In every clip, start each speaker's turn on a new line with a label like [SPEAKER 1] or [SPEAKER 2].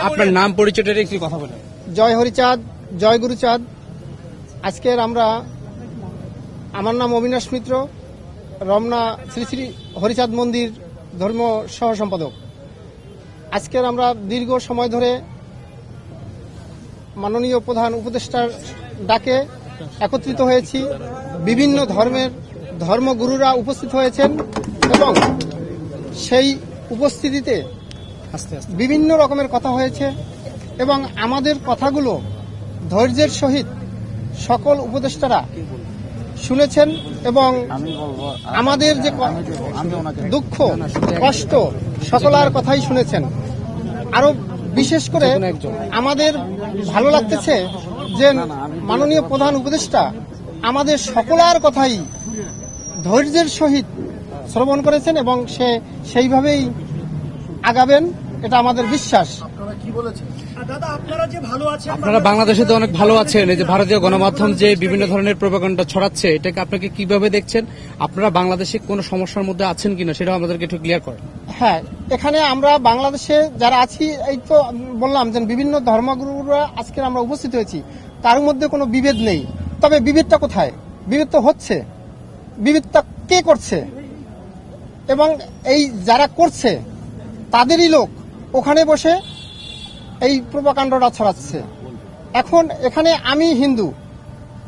[SPEAKER 1] আপনার নাম পরিচয়টা একটু কথা বলেন।
[SPEAKER 2] জয় হরিচাঁদ, জয় গুরুচাঁদ। আজকের আমার নাম অবিনাশ মিত্র, রমনা শ্রী শ্রী হরিচাঁদ মন্দির ধর্ম সহ সম্পাদক। আজকের আমরা দীর্ঘ সময় ধরে মাননীয় প্রধান উপদেষ্টার ডাকে একত্রিত হয়েছি। বিভিন্ন ধর্মের ধর্মগুরুরা উপস্থিত হয়েছেন এবং সেই উপস্থিতিতে বিভিন্ন রকমের কথা হয়েছে এবং আমাদের কথাগুলো ধৈর্যের সহিত সকল উপদেষ্টারা শুনেছেন এবং আমাদের যে দুঃখ কষ্ট সকলার কথাই শুনেছেন। আরো বিশেষ করে আমাদের ভালো লাগতেছে যে মাননীয় প্রধান উপদেষ্টা আমাদের সকলার কথাই ধৈর্যের সহিত শ্রবণ করেছেন এবং সেইভাবেই আগাবেন, এটা আমাদের বিশ্বাস।
[SPEAKER 1] আপনারা বাংলাদেশে তো অনেক ভালো আছেন, এই যে ভারতীয় গণমাধ্যম যে বিভিন্ন ধরনের প্রোপাগান্ডা ছড়াচ্ছে, এটাকে আপনাকে কিভাবে দেখছেন? আপনারা বাংলাদেশে কোনো সমস্যার মধ্যে আছেন কিনা সেটা আমাদেরকে একটু ক্লিয়ার করেন।
[SPEAKER 2] হ্যাঁ, এখানে আমরা বাংলাদেশে যারা আছি, এই তো বললাম যে বিভিন্ন ধর্মগুরুরা আজকে আমরা উপস্থিত হয়েছি, তার মধ্যে কোনো বিভেদ নেই। তবে বিভেদটা কোথায়? বিভেদ তো হচ্ছে। বিভেদটা কে করছে? এবং এই যারা করছে তাদেরই লোক ওখানে বসে এই প্রোপাগান্ডাটা ছড়াচ্ছে। এখন এখানে আমি হিন্দু,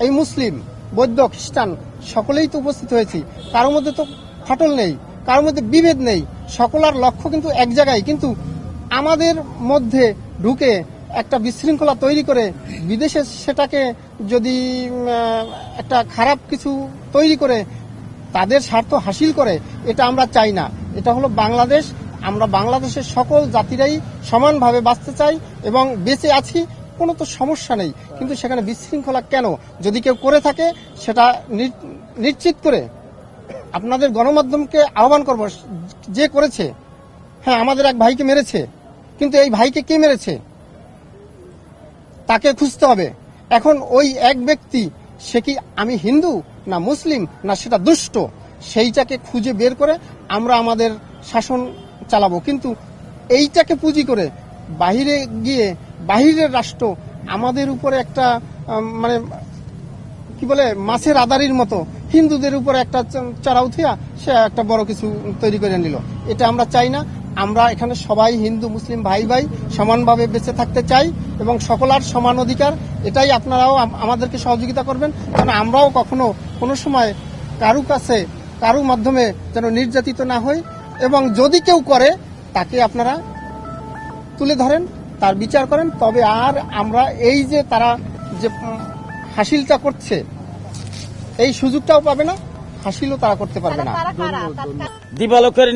[SPEAKER 2] এই মুসলিম, বৌদ্ধ, খ্রিস্টান সকলেই তো উপস্থিত হয়েছি। কারোর মধ্যে তো ফাটল নেই, কারোর মধ্যে বিভেদ নেই, সকলের লক্ষ্য কিন্তু এক জায়গায়। কিন্তু আমাদের মধ্যে ঢুকে একটা বিশৃঙ্খলা তৈরি করে বিদেশে সেটাকে যদি একটা খারাপ কিছু তৈরি করে তাদের স্বার্থ হাসিল করে, এটা আমরা চাই না। এটা হলো বাংলাদেশ। আমরা বাংলাদেশের সকল জাতিরাই সমানভাবে বাঁচতে চাই এবং বেঁচে আছি, কোনো তো সমস্যা নেই। কিন্তু সেখানে বিশৃঙ্খলা কেন? যদি কেউ করে থাকে সেটা নিশ্চিত করে আপনাদের গণমাধ্যমকে আহ্বান করব, যে করেছে। হ্যাঁ, আমাদের এক ভাইকে মেরেছে, কিন্তু এই ভাইকে কে মেরেছে তাকে খুঁজতে হবে। এখন ওই এক ব্যক্তি, সে কি আমি হিন্দু না মুসলিম না সেটা দুষ্ট, সেইটাকে খুঁজে বের করে আমরা আমাদের শাসন চালাবো। কিন্তু এইটাকে পুঁজি করে বাহিরে গিয়ে বাহিরের রাষ্ট্র আমাদের উপরে একটা মানে কি বলে মাছের আদারির মতো হিন্দুদের উপরে একটা চারা উঠিয়া সে একটা বড় কিছু তৈরি করে নিল। এটা আমরা চাই না। আমরা এখানে সবাই হিন্দু মুসলিম ভাই ভাই সমানভাবে বেঁচে থাকতে চাই এবং সকলের সমান অধিকার। এটাই আপনারাও আমাদেরকে সহযোগিতা করবেন, কারণ আমরাও কখনো কোনো সময় কারু কাছে কারু মাধ্যমে যেন নির্যাতিত না হই। এবং যদি কেউ করে তাকে আপনারা তুলে ধরেন, তার বিচার করেন। তবে আর আমরা এই যে তারা যে হাসিলটা করছে, এই সুযোগটাও পাবে না, হাসিলও তারা করতে পারবে না।
[SPEAKER 3] দিবালোকের